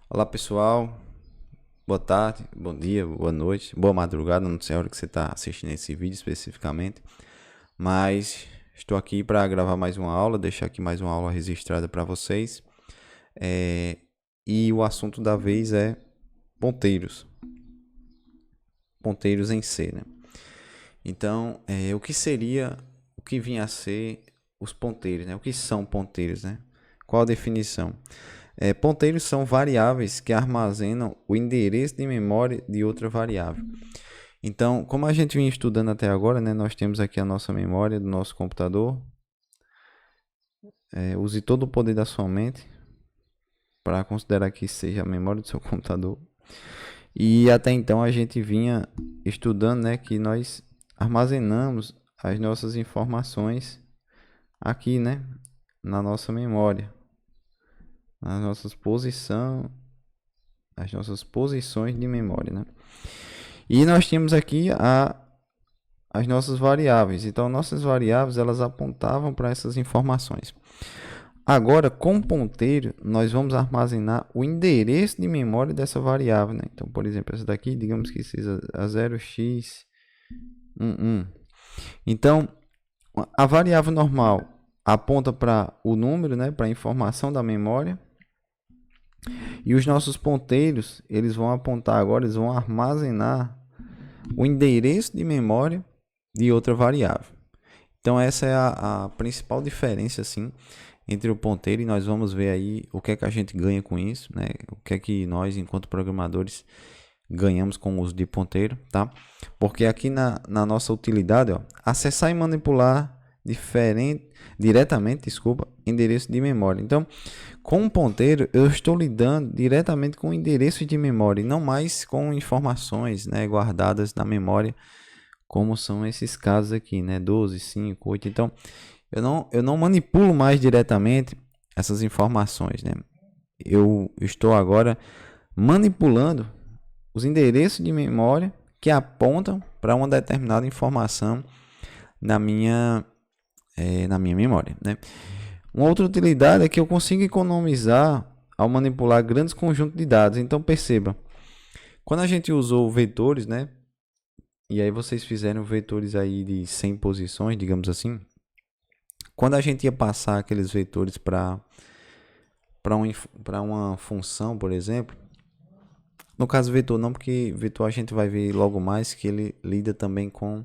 Olá pessoal, boa tarde, bom dia, boa noite, boa madrugada, não sei a hora que você está assistindo esse vídeo especificamente, mas estou aqui para gravar mais uma aula, deixar aqui mais uma aula registrada para vocês. E o assunto da vez é ponteiros, ponteiros em C, né? Então, o que vinha a ser os ponteiros, né? O que são ponteiros, né? Qual a definição? Ponteiros são variáveis que armazenam o endereço de memória de outra variável. Então, como a gente vinha estudando até agora, né, nós temos aqui a nossa memória do nosso computador. Use todo o poder da sua mente para considerar que seja a memória do seu computador. E até então a gente vinha estudando, né, que nós armazenamos as nossas informações aqui, né, na nossa memória, nas nossas posição, as nossas posições de memória, né? E nós tínhamos aqui as nossas variáveis. Então, nossas variáveis elas apontavam para essas informações. Agora, com o ponteiro, nós vamos armazenar o endereço de memória dessa variável, né? Então, por exemplo, essa daqui, digamos que seja a 0x11. Então, a variável normal aponta para o número, né? Para a informação da memória. E os nossos ponteiros, eles vão apontar agora, eles vão armazenar o endereço de memória de outra variável. Então essa é a principal diferença assim entre o ponteiro, e nós vamos ver aí o que é que a gente ganha com isso, né? O que é que nós, enquanto programadores, ganhamos com o uso de ponteiro, tá? Porque aqui na nossa utilidade, ó, acessar e manipular diretamente, endereço de memória. Então, com um ponteiro, eu estou lidando diretamente com endereço de memória, e não mais com informações, né, guardadas na memória, como são esses casos aqui, né, 12, 5, 8. Então, eu não manipulo mais diretamente essas informações, né? Eu estou agora manipulando os endereços de memória que apontam para uma determinada informação na na minha memória, né? Uma outra utilidade é que eu consigo economizar ao manipular grandes conjuntos de dados. Então perceba, quando a gente usou vetores, né? E aí vocês fizeram vetores aí de 100 posições, digamos assim. Quando a gente ia passar aqueles vetores para uma função, por exemplo, no caso vetor não, porque vetor a gente vai ver logo mais que ele lida também com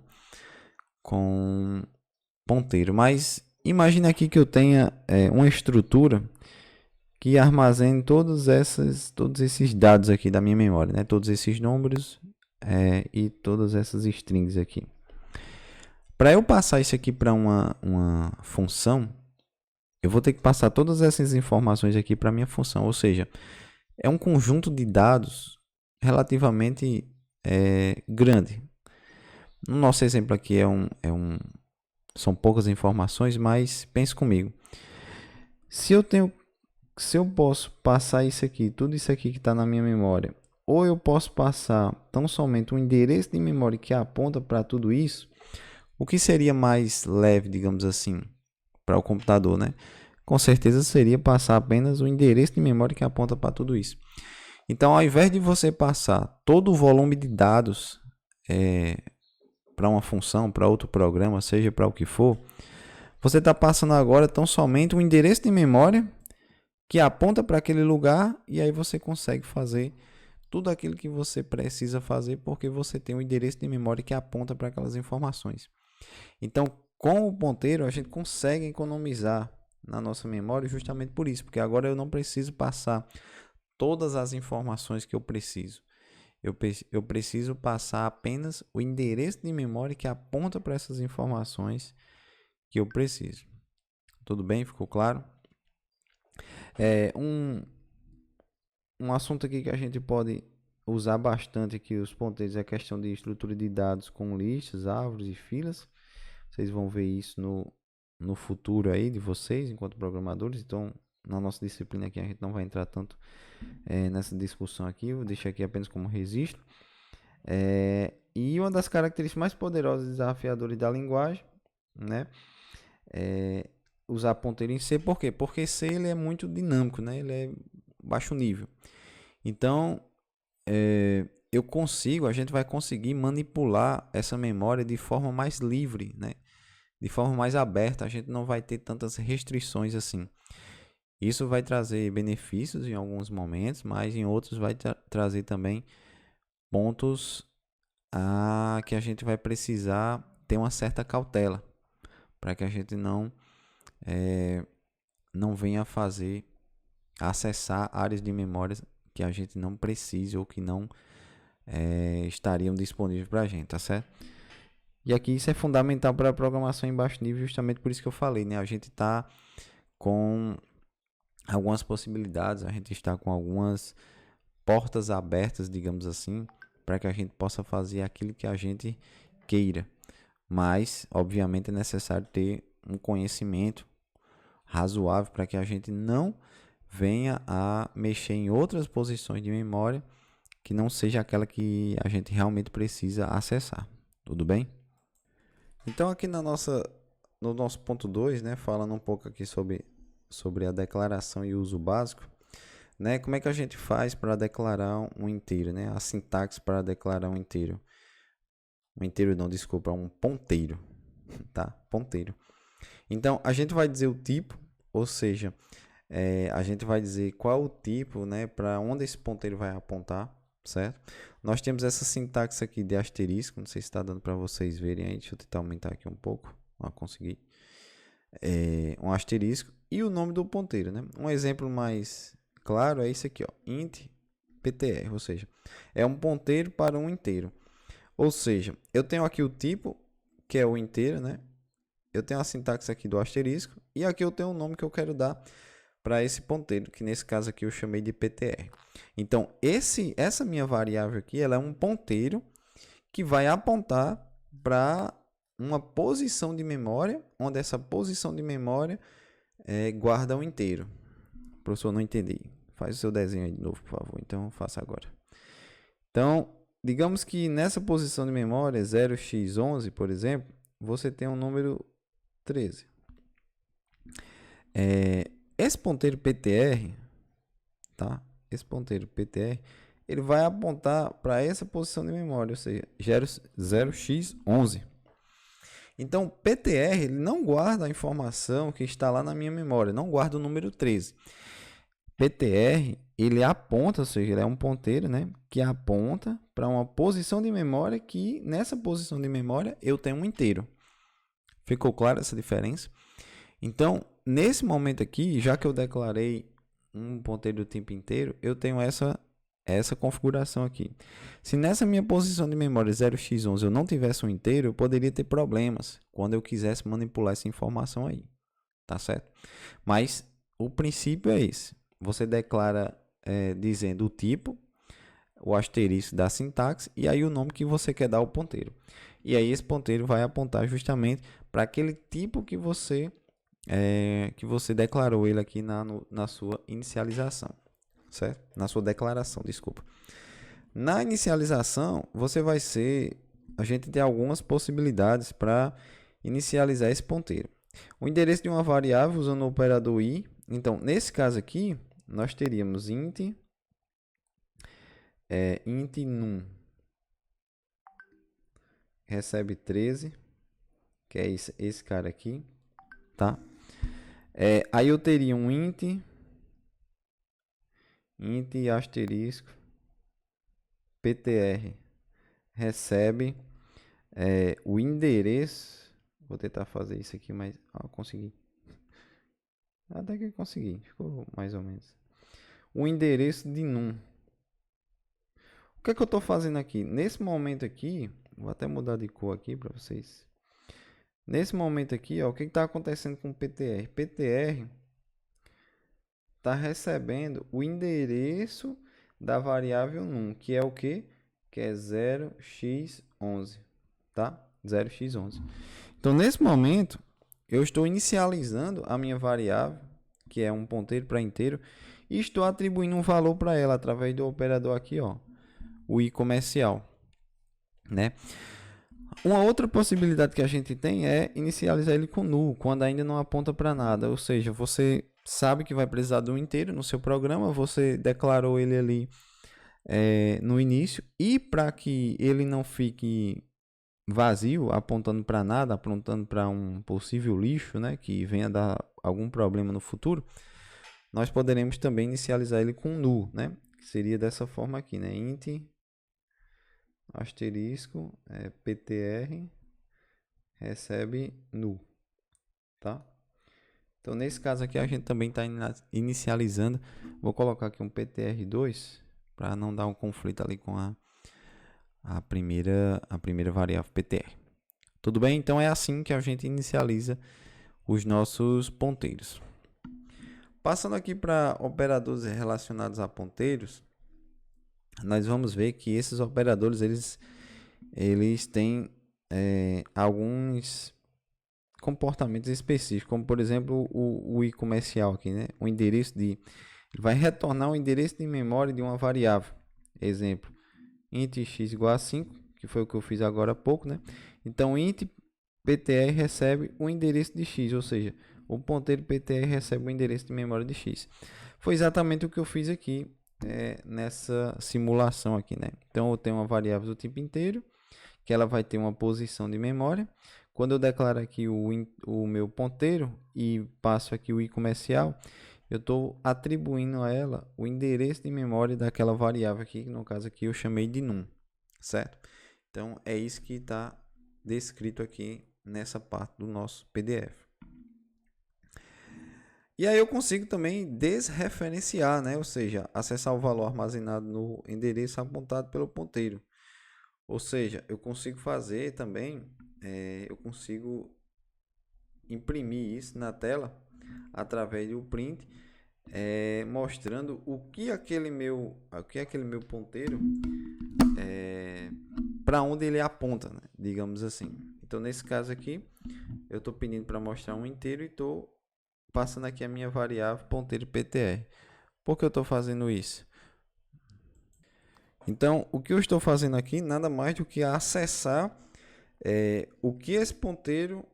ponteiro. Mas imagine aqui que eu tenha uma estrutura que armazene todos esses dados aqui da minha memória, né? Todos esses números e todas essas strings aqui. Para eu passar isso aqui para uma função, eu vou ter que passar todas essas informações aqui para minha função. Ou seja, é um conjunto de dados relativamente grande. No nosso exemplo aqui são poucas informações, mas pense comigo. Se eu posso passar isso aqui, tudo isso aqui que está na minha memória, ou eu posso passar tão somente um endereço de memória que aponta para tudo isso, o que seria mais leve, digamos assim, para o computador, né? Com certeza seria passar apenas o endereço de memória que aponta para tudo isso. Então, ao invés de você passar todo o volume de dados para uma função, para outro programa, seja para o que for, você está passando agora tão somente um endereço de memória que aponta para aquele lugar, e aí você consegue fazer tudo aquilo que você precisa fazer porque você tem um endereço de memória que aponta para aquelas informações. Então, com o ponteiro, a gente consegue economizar na nossa memória justamente por isso, porque agora eu não preciso passar todas as informações que eu preciso. Eu preciso passar apenas o endereço de memória que aponta para essas informações que eu preciso. Tudo bem? Ficou claro? Um assunto aqui que a gente pode usar bastante aqui, os ponteiros, é a questão de estrutura de dados com listas, árvores e filas. Vocês vão ver isso no futuro aí de vocês, enquanto programadores. Então, na nossa disciplina aqui, a gente não vai entrar tanto nessa discussão aqui. Vou deixar aqui apenas como registro. E uma das características mais poderosas e desafiadoras da linguagem, né, é usar ponteiro em C. Por quê? Porque C ele é muito dinâmico, né? Ele é baixo nível. Então, a gente vai conseguir manipular essa memória de forma mais livre, né? De forma mais aberta, a gente não vai ter tantas restrições assim. Isso vai trazer benefícios em alguns momentos, mas em outros vai trazer também pontos que a gente vai precisar ter uma certa cautela para que a gente não venha acessar áreas de memória que a gente não precise ou que não estariam disponíveis para a gente, tá certo? E aqui isso é fundamental para a programação em baixo nível, justamente por isso que eu falei, né? A gente está com algumas possibilidades, a gente está com algumas portas abertas, digamos assim, para que a gente possa fazer aquilo que a gente queira. Mas, obviamente, é necessário ter um conhecimento razoável para que a gente não venha a mexer em outras posições de memória que não seja aquela que a gente realmente precisa acessar. Tudo bem? Então, aqui no nosso ponto 2, né, falando um pouco aqui sobre a declaração e uso básico, né, como é que a gente faz para declarar um inteiro, né, a sintaxe para declarar um inteiro. Um inteiro não, desculpa, um ponteiro, tá? Ponteiro. Então, a gente vai dizer o tipo, ou seja, a gente vai dizer qual o tipo, né, para onde esse ponteiro vai apontar, certo? Nós temos essa sintaxe aqui de asterisco, não sei se está dando para vocês verem aí, deixa eu tentar aumentar aqui um pouco, consegui. Um asterisco e o nome do ponteiro, né? Um exemplo mais claro é esse aqui, ó, int ptr, ou seja, é um ponteiro para um inteiro. Ou seja, eu tenho aqui o tipo, que é o inteiro, né? Eu tenho a sintaxe aqui do asterisco e aqui eu tenho o nome que eu quero dar para esse ponteiro, que nesse caso aqui eu chamei de ptr. Então, essa minha variável aqui, ela é um ponteiro que vai apontar para uma posição de memória, onde essa posição de memória guarda um inteiro. Professor, não entendi. Faz o seu desenho aí de novo, por favor. Então, faça agora. Então, digamos que nessa posição de memória 0x11, por exemplo, você tem um número 13. Esse ponteiro PTR, tá? Esse ponteiro PTR, ele vai apontar para essa posição de memória, ou seja, 0x11. Então, PTR ele não guarda a informação que está lá na minha memória, não guarda o número 13. PTR, ele aponta, ou seja, ele é um ponteiro, né, que aponta para uma posição de memória que nessa posição de memória eu tenho um inteiro. Ficou clara essa diferença? Então, nesse momento aqui, já que eu declarei um ponteiro do tipo inteiro, eu tenho essa configuração aqui. Se nessa minha posição de memória 0x11 eu não tivesse um inteiro, eu poderia ter problemas quando eu quisesse manipular essa informação aí. Tá certo? Mas o princípio é esse. Você declara dizendo o tipo, o asterisco da sintaxe e aí o nome que você quer dar ao ponteiro. E aí esse ponteiro vai apontar justamente para aquele tipo que você declarou ele aqui na sua inicialização, certo? Na sua declaração, desculpa. Na inicialização, a gente tem algumas possibilidades para inicializar esse ponteiro. O endereço de uma variável usando o operador i. Então, nesse caso aqui, nós teríamos int num recebe 13, que é esse cara aqui, tá? Aí eu teria um int asterisco ptr recebe o endereço. Vou tentar fazer isso aqui, mas consegui. Até que consegui, ficou mais ou menos. O endereço de num. O que é que eu estou fazendo aqui? Nesse momento aqui, vou até mudar de cor aqui para vocês. Nesse momento aqui, o que está acontecendo com o PTR? PTR está recebendo o endereço da variável num, que é o quê? Que é 0x11, tá? 0x11. Então, nesse momento, eu estou inicializando a minha variável, que é um ponteiro para inteiro, e estou atribuindo um valor para ela através do operador aqui, o i comercial, né? Uma outra possibilidade que a gente tem é inicializar ele com null, quando ainda não aponta para nada, ou seja, você sabe que vai precisar de um inteiro no seu programa, você declarou ele ali no início, e para que ele não fique vazio, apontando para nada, apontando para um possível lixo, né, que venha dar algum problema no futuro, nós poderemos também inicializar ele com null, né, que seria dessa forma aqui, né, int asterisco ptr recebe null, tá? Então nesse caso aqui a gente também está inicializando, vou colocar aqui um ptr2 para não dar um conflito ali com a primeira variável ptr. Tudo bem? Então é assim que a gente inicializa os nossos ponteiros. Passando aqui para operadores relacionados a ponteiros, nós vamos ver que esses operadores eles têm alguns comportamentos específicos, como por exemplo o i comercial aqui, né? O endereço ele vai retornar o endereço de memória de uma variável. Exemplo, int x igual a 5, que foi o que eu fiz agora há pouco, né? Então int ptr recebe o endereço de x, ou seja, o ponteiro ptr recebe o endereço de memória de x. Foi exatamente o que eu fiz aqui nessa simulação aqui, né? Então eu tenho uma variável do tipo inteiro, que ela vai ter uma posição de memória. Quando eu declaro aqui o meu ponteiro e passo aqui o i comercial, eu estou atribuindo a ela o endereço de memória daquela variável aqui, que no caso aqui eu chamei de num, certo? Então é isso que está descrito aqui nessa parte do nosso PDF. E aí eu consigo também desreferenciar, né? Ou seja, acessar o valor armazenado no endereço apontado pelo ponteiro. Ou seja, eu consigo fazer também, eu consigo imprimir isso na tela através do print, mostrando o que aquele meu ponteiro, para onde ele aponta, né? Digamos assim. Então nesse caso aqui, eu estou pedindo para mostrar um inteiro e estou passando aqui a minha variável ponteiro ptr. Por que eu estou fazendo isso? Então, o que eu estou fazendo aqui nada mais do que acessar o que esse ponteiro,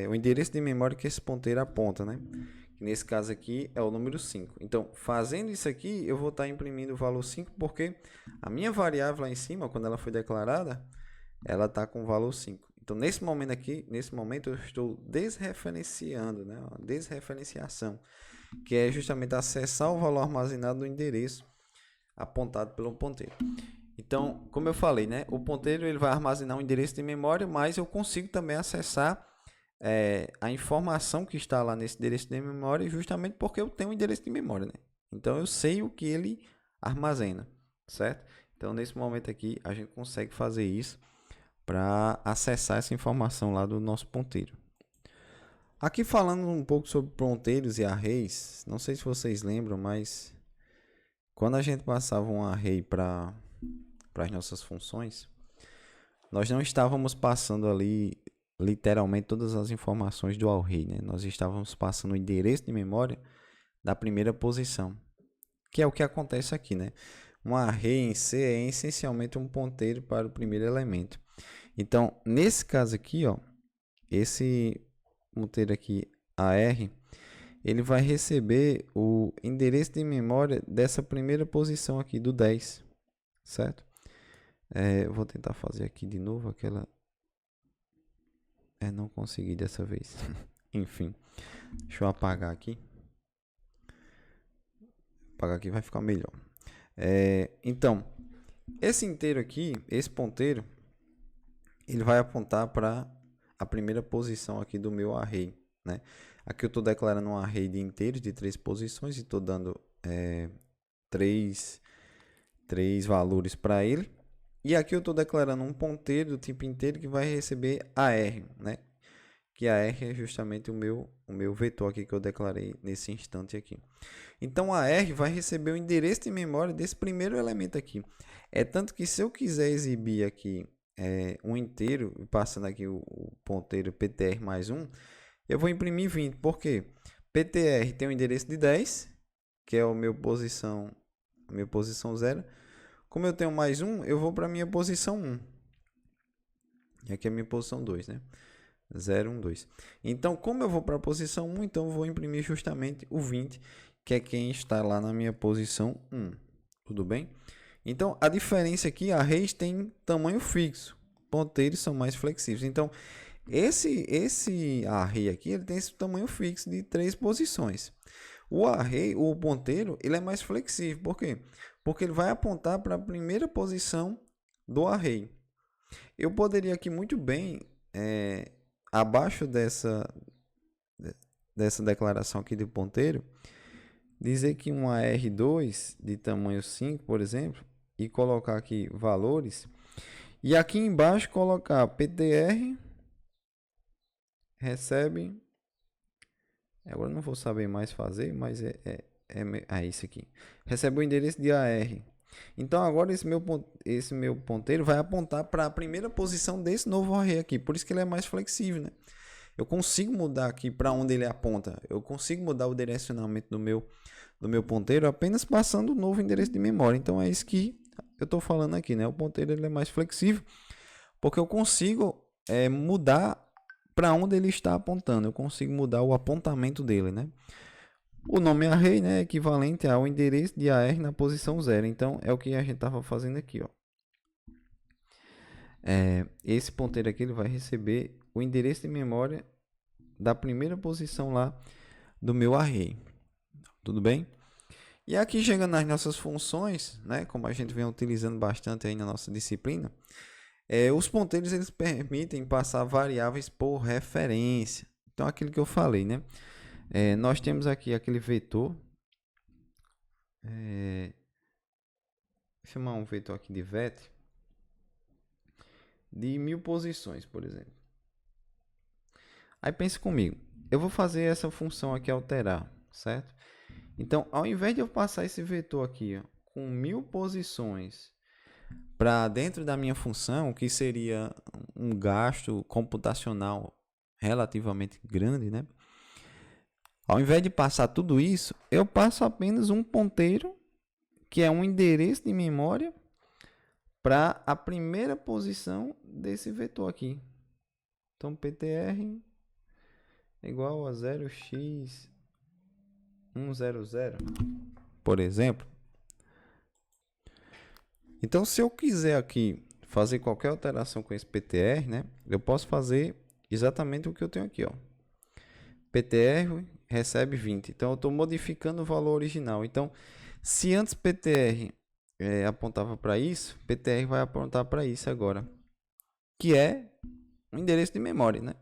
o endereço de memória que esse ponteiro aponta, né? Nesse caso aqui é o número 5. Então, fazendo isso aqui, eu vou estar imprimindo o valor 5, porque a minha variável lá em cima, quando ela foi declarada, ela está com o valor 5. Então, nesse momento aqui, eu estou desreferenciando, né? Uma desreferenciação, que é justamente acessar o valor armazenado no endereço apontado pelo ponteiro. Então, como eu falei, né? O ponteiro ele vai armazenar um endereço de memória, mas eu consigo também acessar a informação que está lá nesse endereço de memória, justamente porque eu tenho um endereço de memória, né? Então, eu sei o que ele armazena, certo? Então, nesse momento aqui, a gente consegue fazer isso para acessar essa informação lá do nosso ponteiro. Aqui falando um pouco sobre ponteiros e arrays, não sei se vocês lembram, mas quando a gente passava um array para as nossas funções, nós não estávamos passando ali literalmente todas as informações do array, né? Nós estávamos passando o endereço de memória da primeira posição, que é o que acontece aqui, né? Um array em C é essencialmente um ponteiro para o primeiro elemento. Então, nesse caso aqui, ó, esse ponteiro aqui, AR, ele vai receber o endereço de memória dessa primeira posição aqui, do 10, certo? Eu vou tentar fazer aqui de novo aquela... não consegui dessa vez. Enfim, deixa eu apagar aqui. Apagar aqui vai ficar melhor. Então, esse inteiro aqui, esse ponteiro, ele vai apontar para a primeira posição aqui do meu array, né? Aqui eu estou declarando um array de inteiros de 3 posições e estou dando 3 valores para ele. E aqui eu estou declarando um ponteiro do tipo inteiro que vai receber AR, né? Que AR é justamente o meu vetor aqui que eu declarei nesse instante aqui. Então a AR vai receber o endereço de memória desse primeiro elemento aqui. É tanto que se eu quiser exibir aqui um inteiro, passando aqui o ponteiro ptr mais 1, eu vou imprimir 20. Por quê? ptr tem o endereço de 10, que é a minha posição 0. Como eu tenho mais 1, eu vou para a minha posição 1. E aqui é a minha posição 2, né? 0, 1, 2. Então, como eu vou para a posição 1, então eu vou imprimir justamente o 20, que é quem está lá na minha posição 1. Tudo bem? Então, a diferença aqui, arrays tem tamanho fixo, ponteiros são mais flexíveis. Então, esse array aqui, ele tem esse tamanho fixo de 3 posições. O array, o ponteiro, ele é mais flexível. Por quê? Porque ele vai apontar para a primeira posição do array. Eu poderia aqui muito bem, abaixo dessa declaração aqui de ponteiro, dizer que um AR2 de tamanho 5, por exemplo, e colocar aqui valores, e aqui embaixo colocar PTR recebe, agora não vou saber mais fazer, mas é isso aqui, recebe o endereço de AR. Então agora esse meu ponteiro vai apontar para a primeira posição desse novo array aqui, por isso que ele é mais flexível, né? Eu consigo mudar aqui para onde ele aponta, eu consigo mudar o direcionamento do meu ponteiro apenas passando o novo endereço de memória. Então é isso que eu estou falando aqui, né? O ponteiro ele é mais flexível porque eu consigo mudar para onde ele está apontando, eu consigo mudar o apontamento dele, né? O nome array, né, é equivalente ao endereço de AR na posição 0. Então é o que a gente estava fazendo aqui, ó. Esse ponteiro aqui ele vai receber o endereço de memória da primeira posição lá do meu array. Tudo bem? E aqui chegando nas nossas funções, né, como a gente vem utilizando bastante aí na nossa disciplina, os ponteiros eles permitem passar variáveis por referência. Então aquilo que eu falei, né? Nós temos aqui aquele vetor, vou chamar um vetor aqui de vet, de 1000 posições, por exemplo. Aí pense comigo, eu vou fazer essa função aqui alterar, certo? Então, ao invés de eu passar esse vetor aqui, ó, com 1000 posições para dentro da minha função, que seria um gasto computacional relativamente grande, né? Ao invés de passar tudo isso, eu passo apenas um ponteiro, que é um endereço de memória, para a primeira posição desse vetor aqui. Então, PTR é igual a 0x100, por exemplo. Então, se eu quiser aqui fazer qualquer alteração com esse PTR, né, eu posso fazer exatamente o que eu tenho aqui, ó. PTR recebe 20. Então, eu estou modificando o valor original. Então, se antes PTR apontava para isso, PTR vai apontar para isso agora, que é o endereço de memória, né?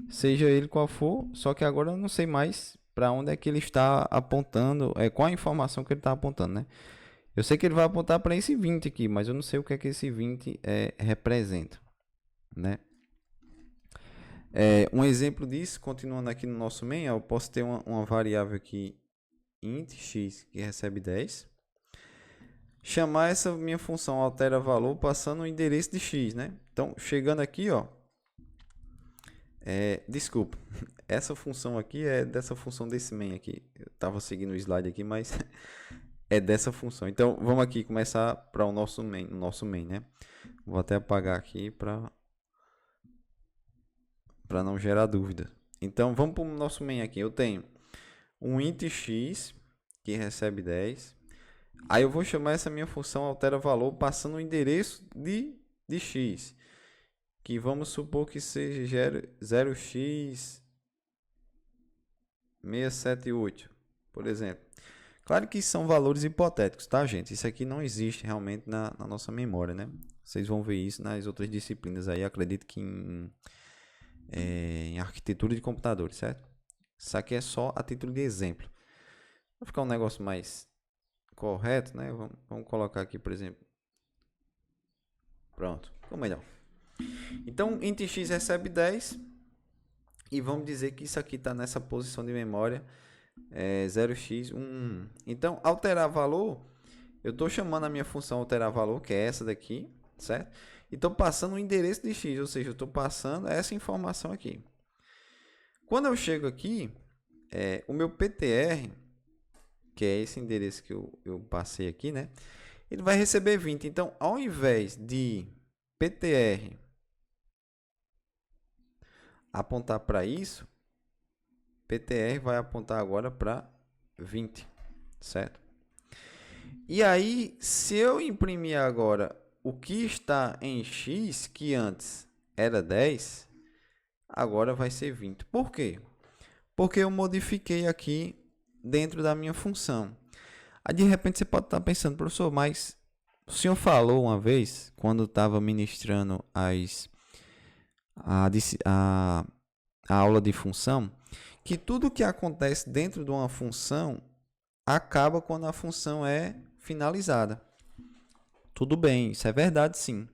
Seja ele qual for, só que agora eu não sei mais para onde é que ele está apontando, qual a informação que ele está apontando, né? Eu sei que ele vai apontar para esse 20 aqui, mas eu não sei o que é que esse 20 representa, né? Um exemplo disso, continuando aqui no nosso main, eu posso ter uma variável aqui, int x, que recebe 10. Chamar essa minha função altera valor passando o endereço de x, né? Então, chegando aqui, ó, desculpa, essa função aqui é dessa função desse main aqui. Eu estava seguindo o slide aqui, mas é dessa função. Então, vamos aqui começar para o nosso main, né? Vou até apagar aqui para não gerar dúvida. Então, vamos para o nosso main aqui. Eu tenho um int x que recebe 10. Aí eu vou chamar essa minha função altera valor passando o endereço de x, que vamos supor que seja 0x678, por exemplo. Claro que são valores hipotéticos, tá, gente? Isso aqui não existe realmente na nossa memória, né? Vocês vão ver isso nas outras disciplinas aí, acredito que em arquitetura de computadores, certo? Isso aqui é só a título de exemplo. Para ficar um negócio mais correto, né? Vamos colocar aqui, por exemplo. Pronto, ficou melhor. Então, int x recebe 10 e vamos dizer que isso aqui está nessa posição de memória 0x1. Então, alterar valor, eu estou chamando a minha função alterar valor, que é essa daqui, certo? E estou passando o endereço de x, ou seja, eu estou passando essa informação aqui. Quando eu chego aqui, o meu PTR, que é esse endereço que eu passei aqui, né? Ele vai receber 20. Então, ao invés de PTR apontar para isso, PTR vai apontar agora para 20, certo? E aí, se eu imprimir agora o que está em x, que antes era 10, agora vai ser 20. Por quê? Porque eu modifiquei aqui dentro da minha função. Aí, de repente, você pode estar pensando, professor, mas o senhor falou uma vez, quando estava ministrando a, a, a aula de função, que tudo que acontece dentro de uma função acaba quando a função é finalizada. Tudo bem, isso é verdade, sim.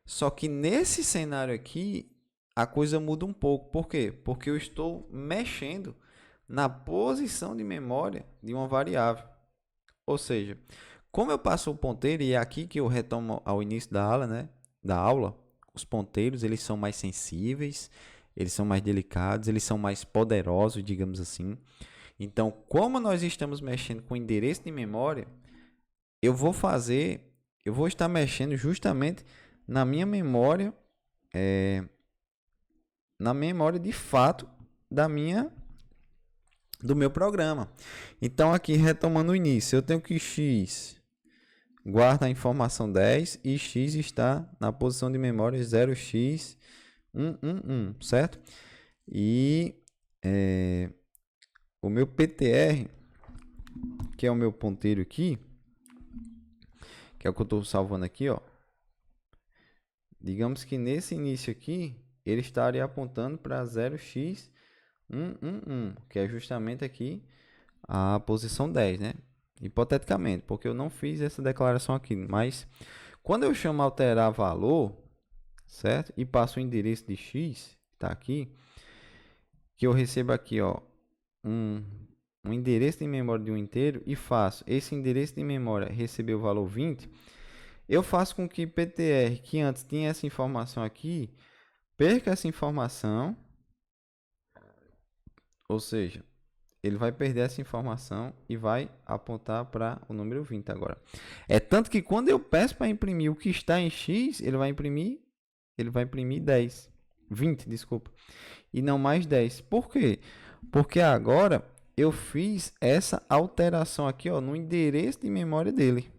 Só que nesse cenário aqui, a coisa muda um pouco. Por quê? Porque eu estou mexendo na posição de memória de uma variável. Ou seja, como eu passo o ponteiro, e é aqui que eu retomo ao início da aula, né? Da aula, os ponteiros eles são mais sensíveis, eles são mais delicados, eles são mais poderosos, digamos assim. Então, como nós estamos mexendo com endereço de memória, eu vou estar mexendo justamente na minha memória, na memória de fato do meu programa. Então, aqui retomando o início, eu tenho que x guarda a informação 10 e x está na posição de memória 0x111, certo? E o meu PTR, que é o meu ponteiro aqui, que é o que eu estou salvando aqui, ó. Digamos que nesse início aqui, ele estaria apontando para 0x111, que é justamente aqui a posição 10, né? Hipoteticamente, porque eu não fiz essa declaração aqui, mas quando eu chamo alterar valor, certo? E passo o endereço de x, está aqui, que eu recebo aqui, ó, um endereço de memória de um inteiro e faço esse endereço de memória receber o valor 20, eu faço com que PTR, que antes tinha essa informação aqui, perca essa informação, ou seja, ele vai perder essa informação e vai apontar para o número 20 agora. É tanto que quando eu peço para imprimir o que está em x, ele vai imprimir 20, desculpa, e não mais 10. Por quê? Porque agora eu fiz essa alteração aqui, ó, no endereço de memória dele.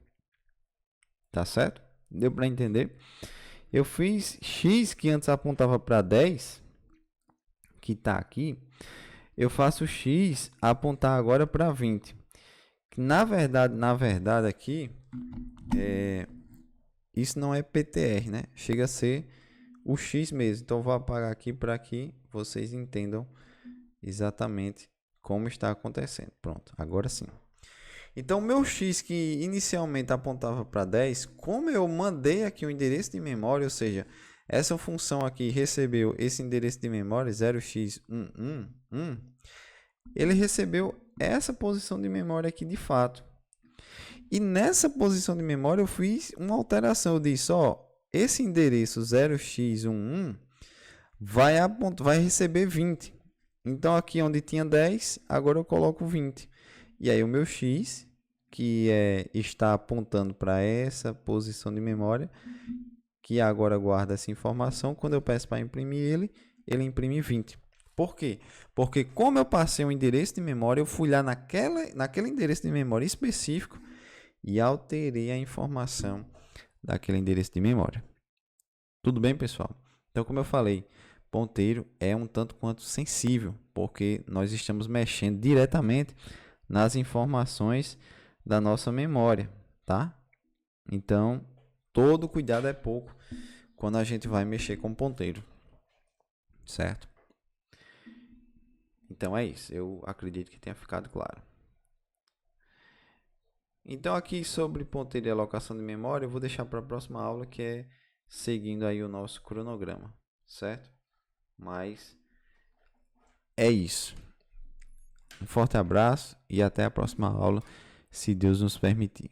Tá certo? Deu para entender? Eu fiz x que antes apontava para 10, que está aqui. Eu faço x apontar agora para 20. Na verdade aqui, isso não é PTR, né? Chega a ser o x mesmo. Então, vou apagar aqui para que vocês entendam exatamente como está acontecendo. Pronto, agora sim. Então, meu x que inicialmente apontava para 10, como eu mandei aqui o endereço de memória, ou seja, essa função aqui recebeu esse endereço de memória 0x111, ele recebeu essa posição de memória aqui de fato. E nessa posição de memória eu fiz uma alteração. Eu disse, ó, esse endereço 0x11 vai receber 20. Então aqui onde tinha 10, agora eu coloco 20. E aí o meu x, que está apontando para essa posição de memória, que agora guarda essa informação, quando eu peço para imprimir ele imprime 20. Por quê? Porque como eu passei um endereço de memória, eu fui lá naquele endereço de memória específico e alterei a informação daquele endereço de memória. Tudo bem, pessoal? Então, como eu falei, ponteiro é um tanto quanto sensível, porque nós estamos mexendo diretamente nas informações da nossa memória, tá? Então, todo cuidado é pouco quando a gente vai mexer com ponteiro, certo? Então é isso, eu acredito que tenha ficado claro. Então aqui sobre ponteiro e alocação de memória, eu vou deixar para a próxima aula, que é seguindo aí o nosso cronograma, certo? Mas é isso. Um forte abraço e até a próxima aula, se Deus nos permitir.